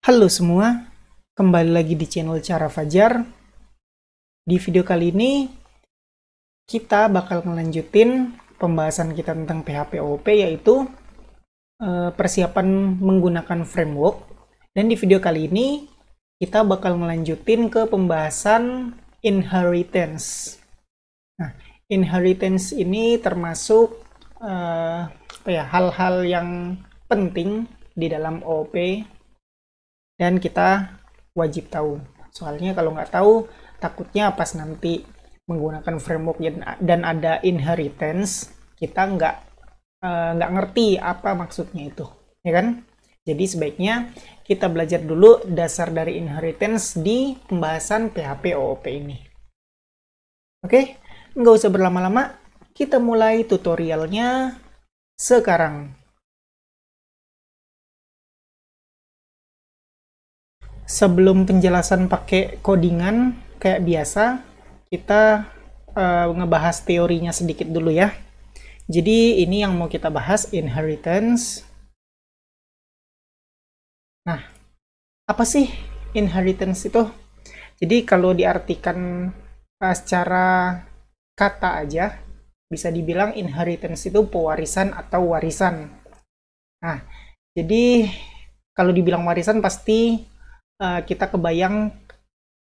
Halo semua, kembali lagi di channel Cara Fajar. Di video kali ini, kita bakal melanjutin pembahasan kita tentang PHP OOP, yaitu persiapan menggunakan framework. Dan di video kali ini, kita bakal melanjutin ke pembahasan inheritance. Nah, inheritance ini termasuk hal-hal yang penting di dalam OOP, dan kita wajib tahu. Soalnya kalau nggak tahu, takutnya pas nanti menggunakan framework dan ada inheritance, kita nggak ngerti apa maksudnya itu, ya kan? Jadi sebaiknya kita belajar dulu dasar dari inheritance di pembahasan PHP OOP ini. Oke, nggak usah berlama-lama, kita mulai tutorialnya sekarang. Sebelum penjelasan pakai codingan kayak biasa, kita ngebahas teorinya sedikit dulu ya. Jadi ini yang mau kita bahas, inheritance. Nah, apa sih inheritance itu? Jadi kalau diartikan secara kata aja, bisa dibilang inheritance itu pewarisan atau warisan. Nah, jadi kalau dibilang warisan pasti kita kebayang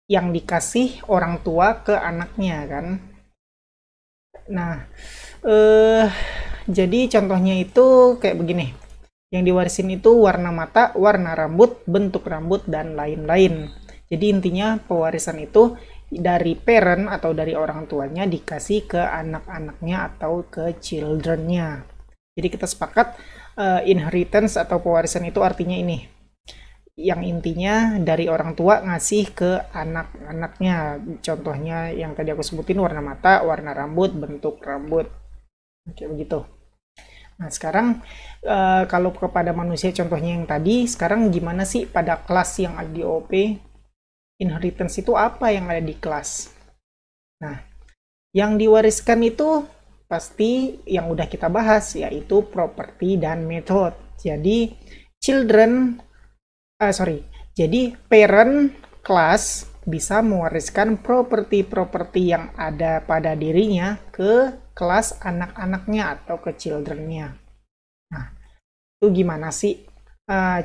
yang dikasih orang tua ke anaknya kan. Nah, jadi contohnya itu kayak begini. Yang diwarisin itu warna mata, warna rambut, bentuk rambut, dan lain-lain. Jadi intinya pewarisan itu dari parent atau dari orang tuanya dikasih ke anak-anaknya atau ke children-nya. Jadi kita sepakat inheritance atau pewarisan itu artinya ini. Yang intinya dari orang tua ngasih ke anak-anaknya. Contohnya yang tadi aku sebutin, warna mata, warna rambut, bentuk rambut, kayak begitu. Nah sekarang kalau kepada manusia contohnya yang tadi, sekarang gimana sih pada kelas yang ada di OOP? Inheritance itu apa yang ada di kelas? Nah, yang diwariskan itu pasti yang udah kita bahas, yaitu properti dan method. Jadi jadi parent kelas bisa mewariskan properti-properti yang ada pada dirinya ke kelas anak-anaknya atau ke children-nya. Nah, itu gimana sih?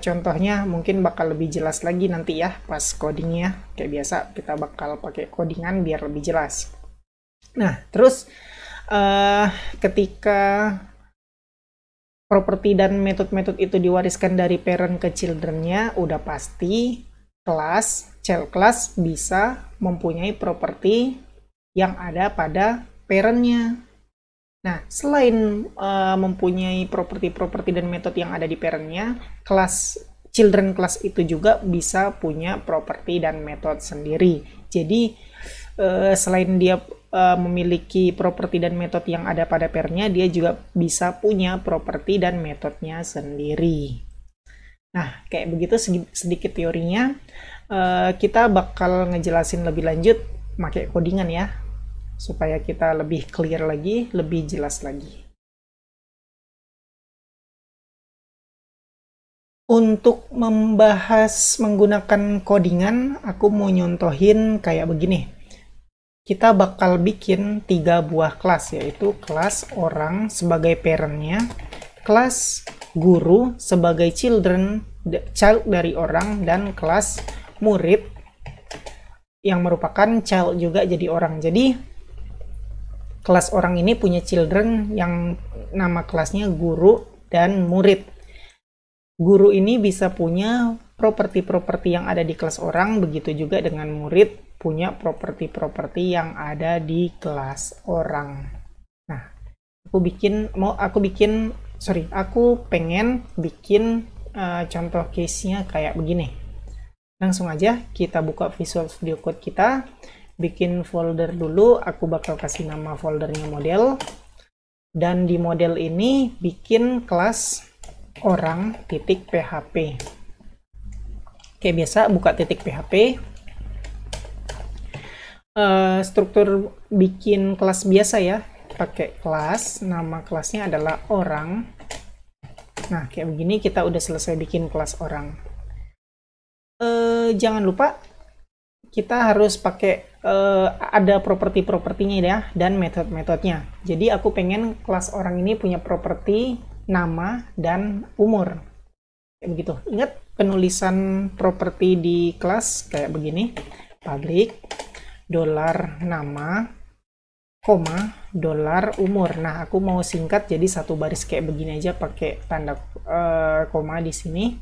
Contohnya mungkin bakal lebih jelas lagi nanti ya pas codingnya. Kayak biasa kita bakal pakai codingan biar lebih jelas. Nah, terus ketika properti dan metode-metode itu diwariskan dari parent ke children-nya, udah pasti child class bisa mempunyai properti yang ada pada parent-nya. Nah, selain mempunyai properti-properti dan metode yang ada di parent-nya, children class itu juga bisa punya properti dan metode sendiri. Jadi, selain dia memiliki properti dan metode yang ada pada pairnya, dia juga bisa punya properti dan metodenya sendiri. Nah, kayak begitu sedikit teorinya. Kita bakal ngejelasin lebih lanjut pakai codingan ya, supaya kita lebih clear lagi, lebih jelas lagi. Untuk membahas menggunakan codingan, aku mau nyontohin kayak begini. Kita bakal bikin 3 buah kelas, yaitu kelas orang sebagai parent-nya, kelas guru sebagai child dari orang, dan kelas murid yang merupakan child juga jadi orang. Jadi kelas orang ini punya children yang nama kelasnya guru dan murid. Guru ini bisa punya properti-properti yang ada di kelas orang, begitu juga dengan murid punya properti-properti yang ada di kelas orang. Nah, aku pengen bikin contoh case-nya kayak begini. Langsung aja kita buka Visual Studio Code kita, bikin folder dulu. Aku bakal kasih nama foldernya model, dan di model ini bikin kelas orang .php. Kayak biasa buka .php. Struktur bikin kelas biasa ya, pakai kelas, nama kelasnya adalah orang. Nah, kayak begini kita udah selesai bikin kelas orang. Jangan lupa kita harus pakai ada properti-propertinya ya, dan metode-metodenya. Jadi aku pengen kelas orang ini punya properti nama dan umur. Kayak begitu. Ingat penulisan properti di kelas kayak begini. Public $nama, $umur. Nah, aku mau singkat jadi satu baris kayak begini aja pakai tanda koma di sini.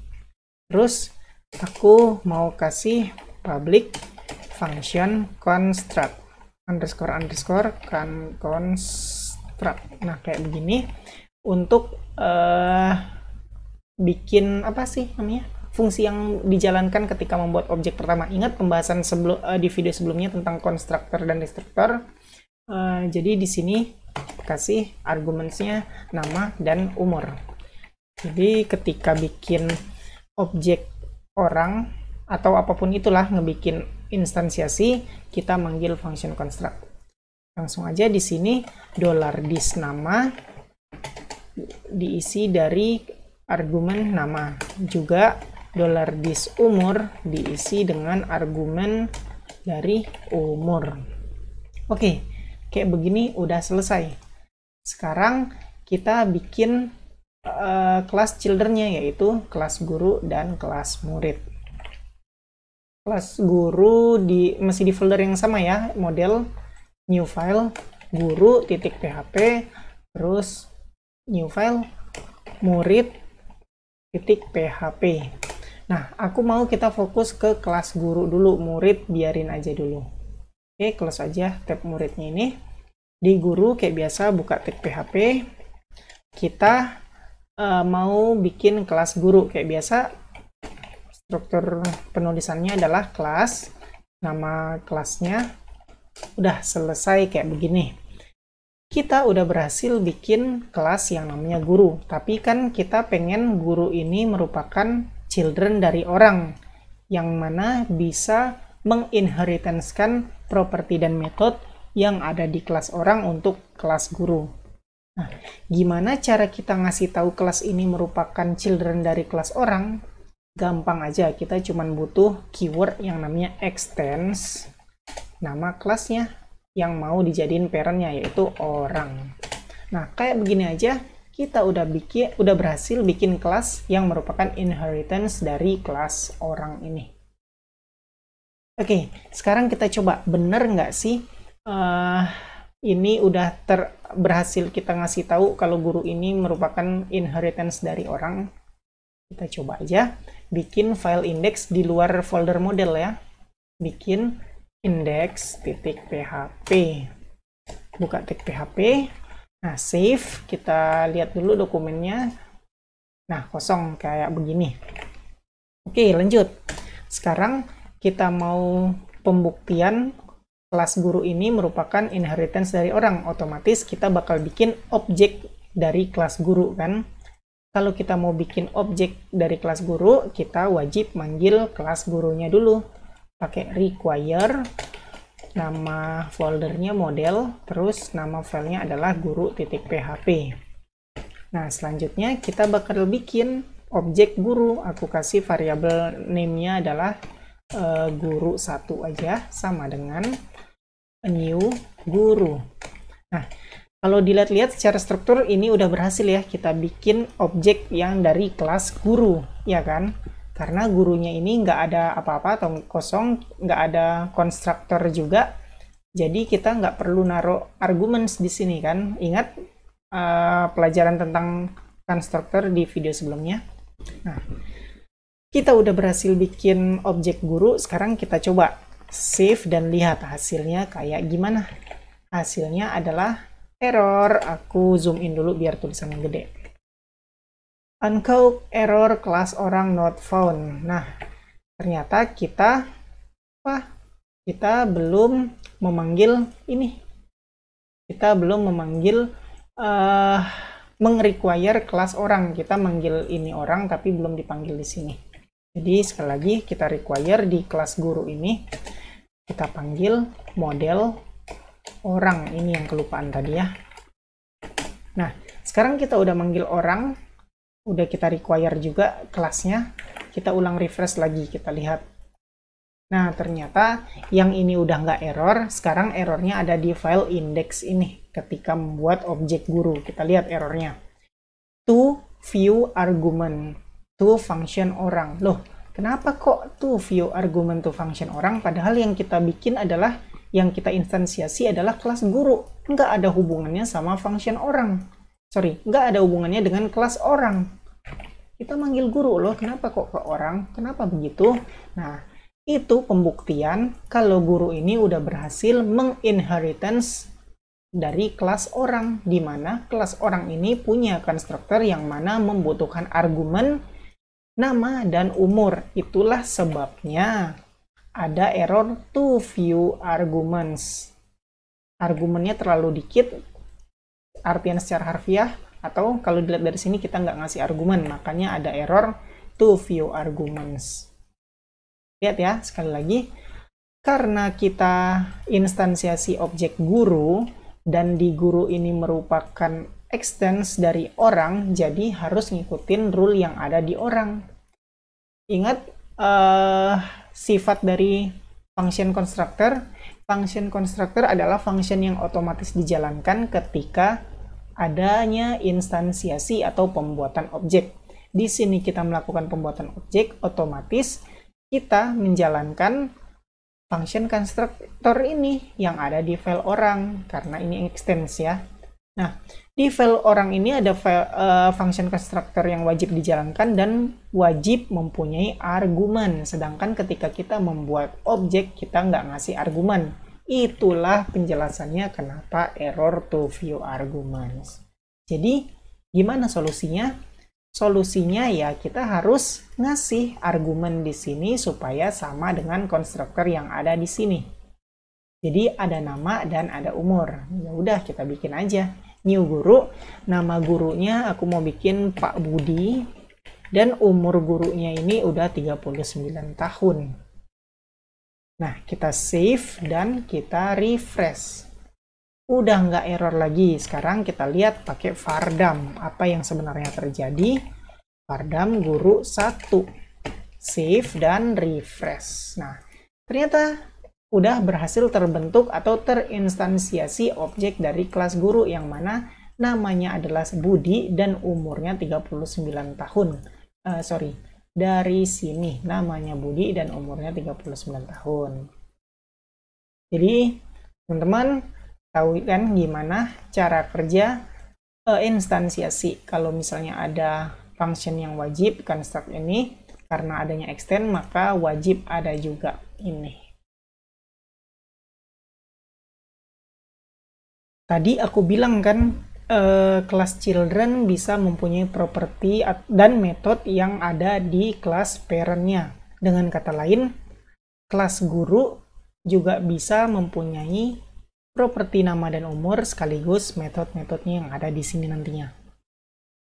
Terus aku mau kasih public function construct underscore construct. Nah, kayak begini untuk bikin apa sih namanya, fungsi yang dijalankan ketika membuat objek pertama. Ingat pembahasan di video sebelumnya tentang konstruktor dan destruktor. Jadi di sini kasih argumentsnya nama dan umur. Jadi ketika bikin objek orang atau apapun itulah, ngebikin instansiasi, kita manggil function construct. Langsung aja di sini $dis nama diisi dari argumen nama, juga $dis umur diisi dengan argumen dari umur. Oke, kayak begini udah selesai. Sekarang kita bikin kelas children-nya, yaitu kelas guru dan kelas murid. Kelas guru masih di folder yang sama ya, model new file guru.php, terus new file murid.php. Nah, aku mau kita fokus ke kelas guru dulu, murid biarin aja dulu. Oke, close aja tab muridnya ini. Di guru kayak biasa buka tab php. Kita mau bikin kelas guru kayak biasa. Struktur penulisannya adalah kelas, nama kelasnya. Udah selesai kayak begini. Kita udah berhasil bikin kelas yang namanya guru, tapi kan kita pengen guru ini merupakan children dari orang, yang mana bisa menginheritance-kan properti dan metode yang ada di kelas orang untuk kelas guru. Nah, gimana cara kita ngasih tahu kelas ini merupakan children dari kelas orang? Gampang aja, kita cuma butuh keyword yang namanya extends nama kelasnya yang mau dijadiin parent-nya, yaitu orang. Nah, kayak begini aja kita udah berhasil bikin kelas yang merupakan inheritance dari kelas orang ini. Oke, sekarang kita coba, bener nggak sih ini udah berhasil kita ngasih tahu kalau guru ini merupakan inheritance dari orang. Kita coba aja bikin file index di luar folder model ya. Bikin index.php. Buka .php. Nah, save. Kita lihat dulu dokumennya. Nah, kosong kayak begini. Oke, lanjut. Sekarang kita mau pembuktian kelas guru ini merupakan inheritance dari orang. Otomatis kita bakal bikin objek dari kelas guru kan. Kalau kita mau bikin objek dari kelas guru, kita wajib manggil kelas gurunya dulu. Pakai require, nama foldernya model, terus nama filenya adalah guru.php. Nah, selanjutnya kita bakal bikin objek guru. Aku kasih variabel name-nya adalah guru1 aja, sama dengan new guru. Nah, kalau dilihat-lihat secara struktur ini udah berhasil ya, kita bikin objek yang dari kelas guru, ya kan? Karena gurunya ini nggak ada apa-apa atau kosong, nggak ada konstruktor juga, jadi kita nggak perlu naruh arguments di sini kan? Ingat pelajaran tentang konstruktor di video sebelumnya. Nah, kita udah berhasil bikin objek guru, sekarang kita coba save dan lihat hasilnya kayak gimana. Hasilnya adalah error. Aku zoom in dulu biar tulisannya gede. Uncode error kelas orang not found. Nah, ternyata kita belum memanggil ini. Kita belum memanggil meng-require kelas orang. Kita manggil ini orang tapi belum dipanggil di sini. Jadi sekali lagi kita require di kelas guru ini, kita panggil model orang. Ini yang kelupaan tadi ya. Nah, sekarang kita udah manggil orang, udah kita require juga kelasnya. Kita ulang refresh lagi, kita lihat Nah, ternyata yang ini udah nggak error, sekarang errornya ada di file index ini ketika membuat objek guru. Kita lihat errornya. To view argument to function orang. Loh, kenapa kok to view argument to function orang, padahal yang kita bikin adalah, yang kita instansiasi adalah kelas guru. Nggak ada hubungannya sama function orang. Sorry, nggak ada hubungannya dengan kelas orang. Kita manggil guru loh, kenapa kok ke orang? Kenapa begitu? Nah, itu pembuktian kalau guru ini udah berhasil menginheritance dari kelas orang, di mana kelas orang ini punya konstruktor yang mana membutuhkan argumen, nama, dan umur. Itulah sebabnya ada error to view arguments. Argumennya terlalu dikit, artian secara harfiah, atau kalau dilihat dari sini kita nggak ngasih argumen, makanya ada error to view arguments. Lihat ya, sekali lagi, karena kita instansiasi objek guru, dan di guru ini merupakan extends dari orang, jadi harus ngikutin rule yang ada di orang. Ingat sifat dari function constructor. Function constructor adalah function yang otomatis dijalankan ketika adanya instansiasi atau pembuatan objek. Di sini kita melakukan pembuatan objek, otomatis kita menjalankan function constructor ini yang ada di file orang, karena ini extends ya. Nah, di file orang ini ada function constructor yang wajib dijalankan dan wajib mempunyai argumen. Sedangkan ketika kita membuat objek, kita nggak ngasih argumen. Itulah penjelasannya kenapa error to view arguments. Jadi, gimana solusinya? Solusinya ya kita harus ngasih argumen di sini supaya sama dengan konstruktor yang ada di sini. Jadi ada nama dan ada umur. Ya udah kita bikin aja. New guru, nama gurunya aku mau bikin Pak Budi, dan umur gurunya ini udah 39 tahun. Nah, kita save dan kita refresh. Udah nggak error lagi. Sekarang kita lihat pakai vardam. Apa yang sebenarnya terjadi? Vardam guru 1. Save dan refresh. Nah, ternyata udah berhasil terbentuk atau terinstansiasi objek dari kelas guru yang mana namanya adalah Budi dan umurnya 39 tahun. Dari sini namanya Budi dan umurnya 39 tahun. Jadi, teman-teman tahu kan gimana cara kerja instansiasi. Kalau misalnya ada function yang wajib construct ini, karena adanya extend maka wajib ada juga ini. Tadi aku bilang kan kelas children bisa mempunyai properti dan metode yang ada di kelas parent-nya. Dengan kata lain, kelas guru juga bisa mempunyai properti nama dan umur sekaligus metode-metodenya yang ada di sini nantinya.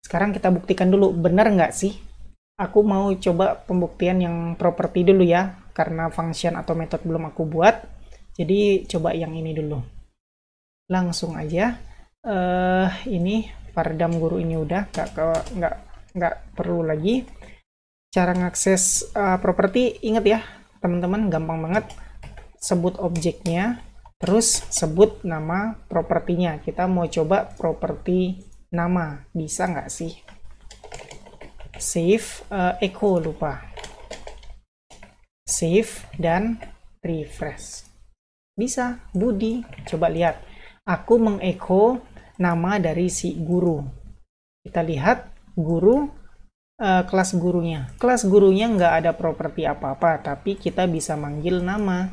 Sekarang kita buktikan dulu, benar nggak sih? Aku mau coba pembuktian yang properti dulu ya, karena function atau metode belum aku buat. Jadi coba yang ini dulu. Langsung aja. Ini vardam guru ini udah nggak perlu lagi. Cara ngakses properti, ingat ya teman-teman, gampang banget. Sebut objeknya, terus sebut nama propertinya. Kita mau coba properti nama, bisa nggak sih? Save, echo lupa. Save dan refresh. Bisa, Budi. Coba lihat. Aku mengecho nama dari si guru. Kita lihat guru, kelas gurunya. Kelas gurunya nggak ada properti apa-apa, tapi kita bisa manggil nama.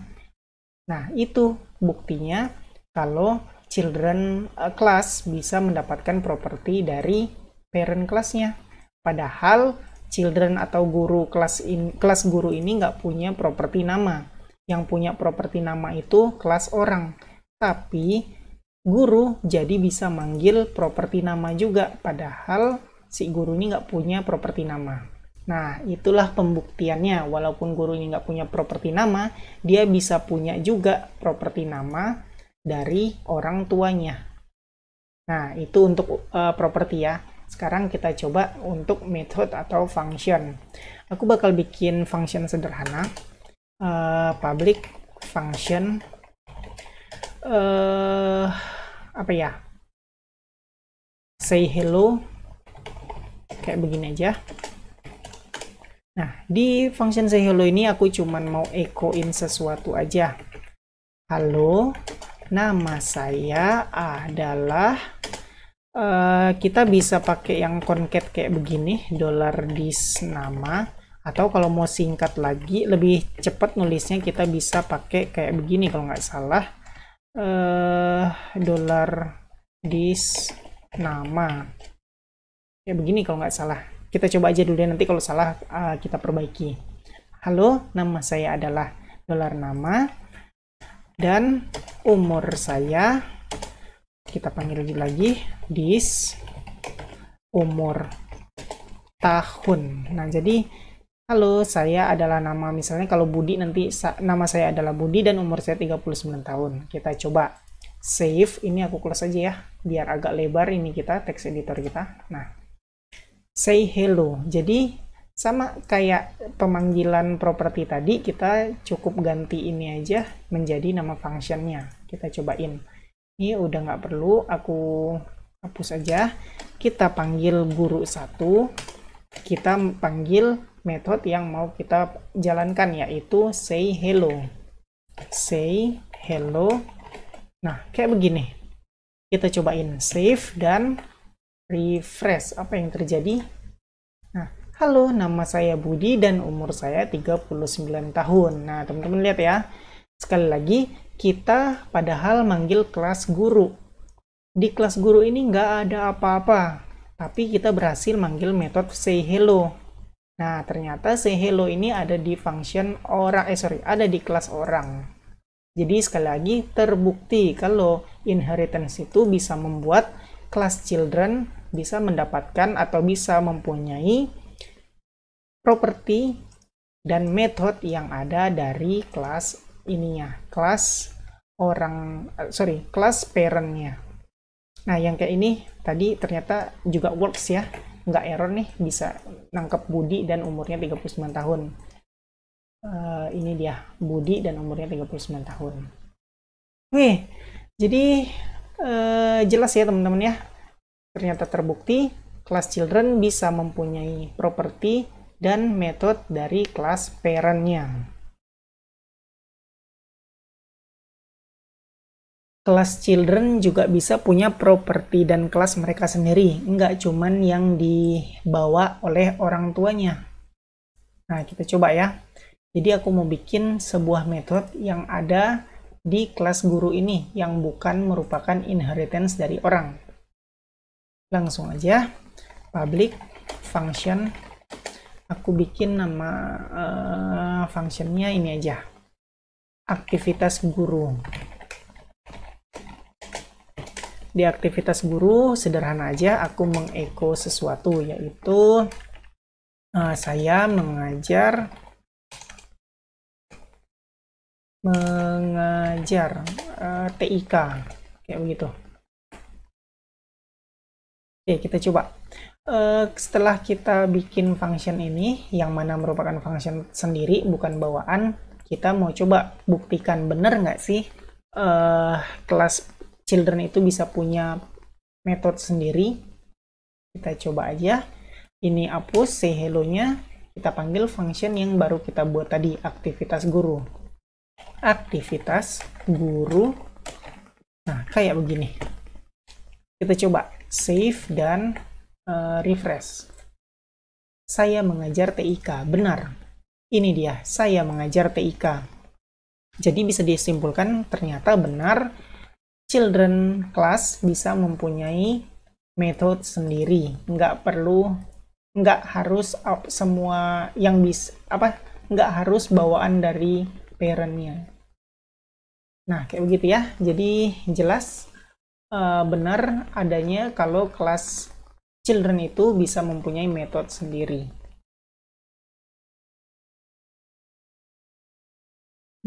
Nah, itu buktinya kalau children class bisa mendapatkan properti dari parent kelasnya. Padahal children atau guru kelas guru ini nggak punya properti nama. Yang punya properti nama itu kelas orang. Tapi guru jadi bisa manggil properti nama juga. Padahal si guru ini nggak punya properti nama. Nah, itulah pembuktiannya. Walaupun guru ini nggak punya properti nama, dia bisa punya juga properti nama dari orang tuanya. Nah, itu untuk properti ya. Sekarang kita coba untuk method atau function. Aku bakal bikin function sederhana. public function apa ya, say hello, kayak begini aja. Nah, di function say hello ini aku cuman mau echoin sesuatu aja. Halo, nama saya adalah, kita bisa pakai yang concat kayak begini, $dis nama, atau kalau mau singkat lagi, lebih cepat nulisnya, kita bisa pakai kayak begini kalau nggak salah, $dis nama, kayak begini kalau nggak salah. Kita coba aja dulu ya, nanti kalau salah kita perbaiki. Halo, nama saya adalah $nama, dan umur saya, kita panggil lagi dis, umur, tahun. Nah, jadi halo, saya adalah nama, misalnya kalau Budi, nanti nama saya adalah Budi dan umur saya 39 tahun. Kita coba save, ini aku close aja ya, biar agak lebar ini kita, text editor kita. Nah, say hello, jadi sama kayak pemanggilan properti tadi, kita cukup ganti ini aja menjadi nama functionnya. Kita cobain. Ini udah nggak perlu, aku hapus aja. Kita panggil guru 1, kita panggil metode yang mau kita jalankan, yaitu say hello. Say hello. Nah, kayak begini. Kita cobain save dan refresh. Apa yang terjadi? Nah, halo, nama saya Budi dan umur saya 39 tahun. Nah, teman-teman lihat ya. Sekali lagi, kita padahal manggil kelas guru. Di kelas guru ini nggak ada apa-apa, tapi kita berhasil manggil metode say hello. Nah, ternyata say hello ini ada di function orang, ada di kelas orang. Jadi sekali lagi terbukti kalau inheritance itu bisa membuat kelas children bisa mendapatkan atau bisa mempunyai properti dan metode yang ada dari kelas ininya, kelas orang, kelas parentnya. Nah, yang kayak ini tadi ternyata juga works ya, nggak error nih, bisa nangkep Budi dan umurnya 39 tahun. Ini dia, Budi dan umurnya 39 tahun. Oke, jadi jelas ya teman-teman ya, ternyata terbukti kelas children bisa mempunyai properti dan metode dari kelas parentnya. Kelas children juga bisa punya properti dan kelas mereka sendiri, nggak cuman yang dibawa oleh orang tuanya. Nah, kita coba ya. Jadi aku mau bikin sebuah metode yang ada di kelas guru ini, yang bukan merupakan inheritance dari orang. Langsung aja, public function. Aku bikin nama functionnya ini aja, aktivitas guru. Di aktivitas guru, sederhana aja, aku mengecho sesuatu, yaitu saya mengajar TIK, kayak begitu. Oke, kita coba. Setelah kita bikin function ini, yang mana merupakan function sendiri, bukan bawaan, kita mau coba buktikan bener nggak sih kelas children itu bisa punya metode sendiri. Kita coba aja. Ini hapus say hello-nya, kita panggil function yang baru kita buat tadi, aktivitas guru. Aktivitas guru. Nah, kayak begini. Kita coba save dan refresh. Saya mengajar TIK. Benar. Ini dia, saya mengajar TIK. Jadi bisa disimpulkan ternyata benar, children class bisa mempunyai metode sendiri. Nggak harus semua yang nggak harus bawaan dari parentnya. Nah, kayak begitu ya. Jadi jelas benar adanya kalau kelas children itu bisa mempunyai metode sendiri.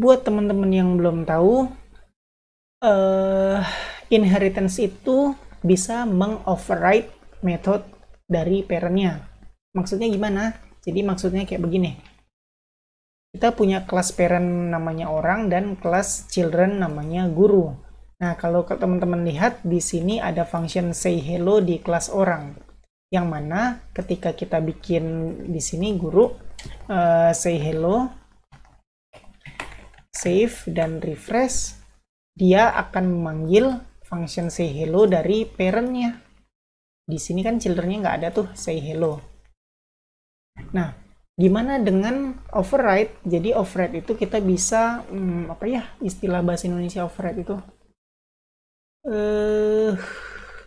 Buat teman-teman yang belum tahu, inheritance itu bisa mengoverride metode dari parentnya. Maksudnya gimana? Jadi maksudnya kayak begini. kita punya kelas parent namanya orang dan kelas children namanya guru. Nah, kalau teman-teman lihat di sini ada function say hello di kelas orang. Yang mana ketika kita bikin di sini guru say hello, save dan refresh, dia akan memanggil function say hello dari parentnya. Di sini kan childrennya nggak ada tuh say hello. Nah, gimana dengan override? Jadi override itu kita bisa apa ya istilah bahasa Indonesia override itu?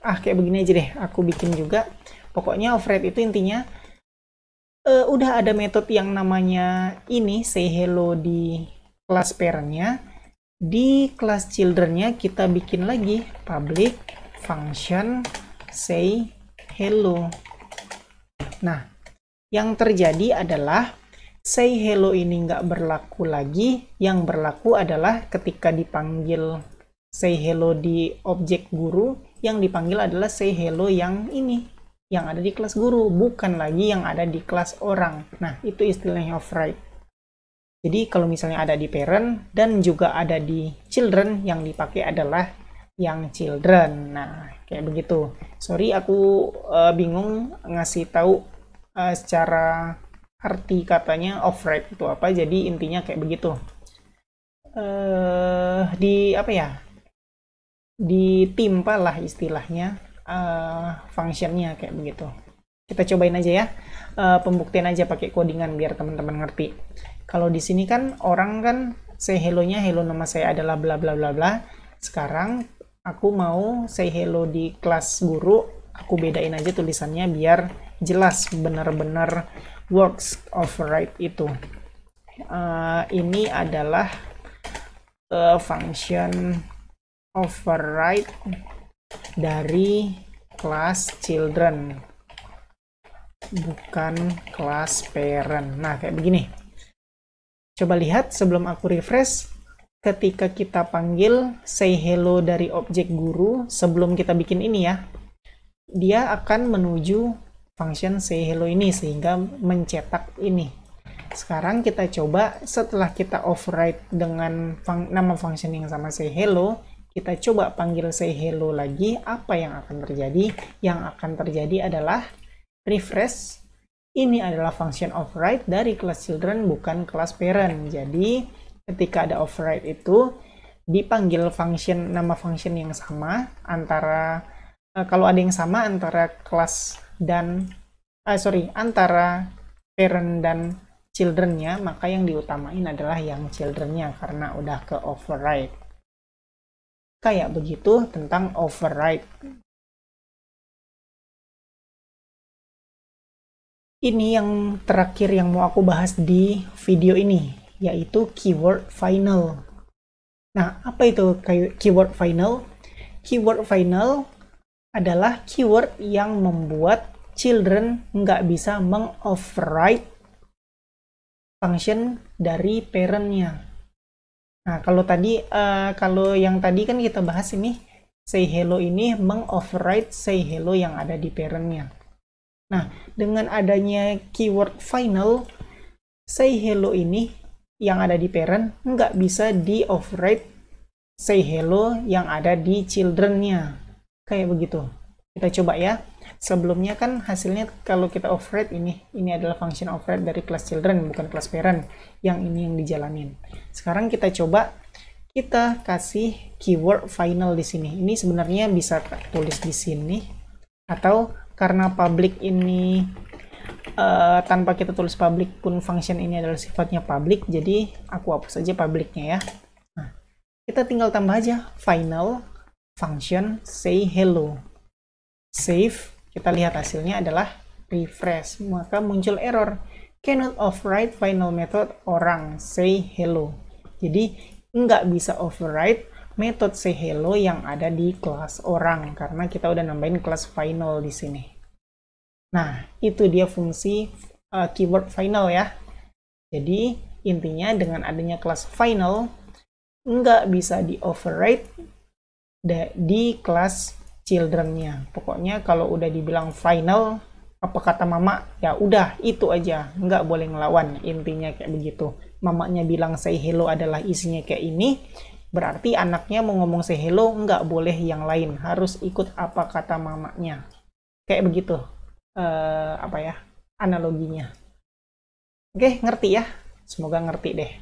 Kayak begini aja deh. Aku bikin juga. Pokoknya override itu intinya udah ada metode yang namanya ini say hello di kelas parentnya. Di kelas childrennya kita bikin lagi public function say hello. Nah, yang terjadi adalah say hello ini nggak berlaku lagi. Yang berlaku adalah ketika dipanggil say hello di objek guru, yang dipanggil adalah say hello yang ini, yang ada di kelas guru, bukan lagi yang ada di kelas orang. Nah, itu istilahnya override. Jadi kalau misalnya ada di parent dan juga ada di children, yang dipakai adalah yang children. Nah, kayak begitu. Sorry aku bingung ngasih tahu secara arti katanya override itu apa. Jadi intinya kayak begitu. Di apa ya? Ditimpa lah istilahnya functionnya kayak begitu. Kita cobain aja ya, pembuktian aja pakai codingan biar teman-teman ngerti. Kalau di sini kan orang kan say hello-nya hello nama saya adalah bla bla bla bla. Sekarang aku mau say hello di kelas guru, aku bedain aja tulisannya biar jelas benar-benar works override itu. Ini adalah function override dari kelas children, bukan kelas parent. Nah, kayak begini. Coba lihat sebelum aku refresh, ketika kita panggil say hello dari objek guru, sebelum kita bikin ini ya, dia akan menuju function say hello ini sehingga mencetak ini. Sekarang kita coba setelah kita override dengan nama function yang sama say hello, kita coba panggil say hello lagi. Apa yang akan terjadi? Yang akan terjadi adalah refresh. Ini adalah function override dari kelas children, bukan kelas parent. Jadi ketika ada override itu dipanggil nama function yang sama antara kalau ada yang sama antara kelas dan antara parent dan childrennya, maka yang diutamain adalah yang childrennya karena udah ke override. Kayak begitu tentang override. Ini yang terakhir yang mau aku bahas di video ini, yaitu keyword final. Nah, apa itu keyword final? Keyword final adalah keyword yang membuat children nggak bisa mengoverride function dari parentnya. Nah, kalau yang tadi kan kita bahas ini, say hello ini mengoverride say hello yang ada di parentnya. Nah, dengan adanya keyword final, say hello ini yang ada di parent nggak bisa di-override say hello yang ada di children-nya. Kayak begitu. Kita coba ya. Sebelumnya kan hasilnya kalau kita override ini adalah function override dari kelas children, bukan kelas parent. Yang ini yang dijalanin. Sekarang kita coba kita kasih keyword final di sini. Ini sebenarnya bisa tulis di sini atau karena public ini tanpa kita tulis public pun function ini adalah sifatnya public, jadi aku hapus aja publicnya ya. Nah, kita tinggal tambah aja final function say hello, save, kita lihat hasilnya adalah refresh, maka muncul error cannot override final method orang say hello. Jadi nggak bisa override method say hello yang ada di kelas orang karena kita udah nambahin kelas final di sini. Nah, itu dia fungsi keyword final ya. Jadi intinya dengan adanya kelas final nggak bisa di override di kelas children-nya. Pokoknya kalau udah dibilang final apa kata mama, ya udah itu aja, nggak boleh ngelawan, intinya kayak begitu. Mamanya bilang say hello adalah isinya kayak ini, berarti anaknya mau ngomong say hello nggak boleh yang lain, harus ikut apa kata mamanya, kayak begitu. Apa ya analoginya. Oke, ngerti ya, semoga ngerti deh.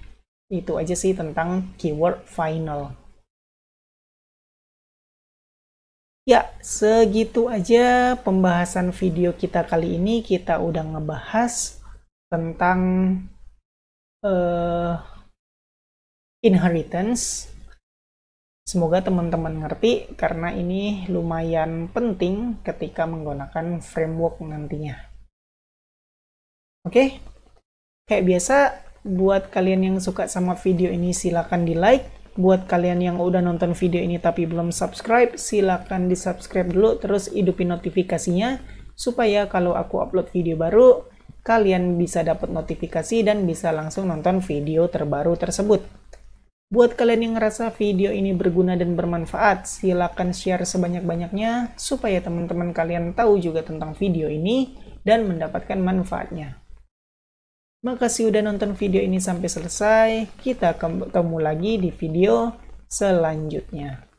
Itu aja sih tentang keyword final. Ya, segitu aja pembahasan video kita kali ini. Kita udah ngebahas tentang inheritance. Semoga teman-teman ngerti, karena ini lumayan penting ketika menggunakan framework nantinya. Oke, kayak biasa, buat kalian yang suka sama video ini silahkan di like. Buat kalian yang udah nonton video ini tapi belum subscribe, silahkan di subscribe dulu, terus hidupin notifikasinya, supaya kalau aku upload video baru, kalian bisa dapat notifikasi dan bisa langsung nonton video terbaru tersebut. Buat kalian yang ngerasa video ini berguna dan bermanfaat, silahkan share sebanyak-banyaknya, supaya teman-teman kalian tahu juga tentang video ini dan mendapatkan manfaatnya. Makasih udah nonton video ini sampai selesai. Kita ketemu lagi di video selanjutnya.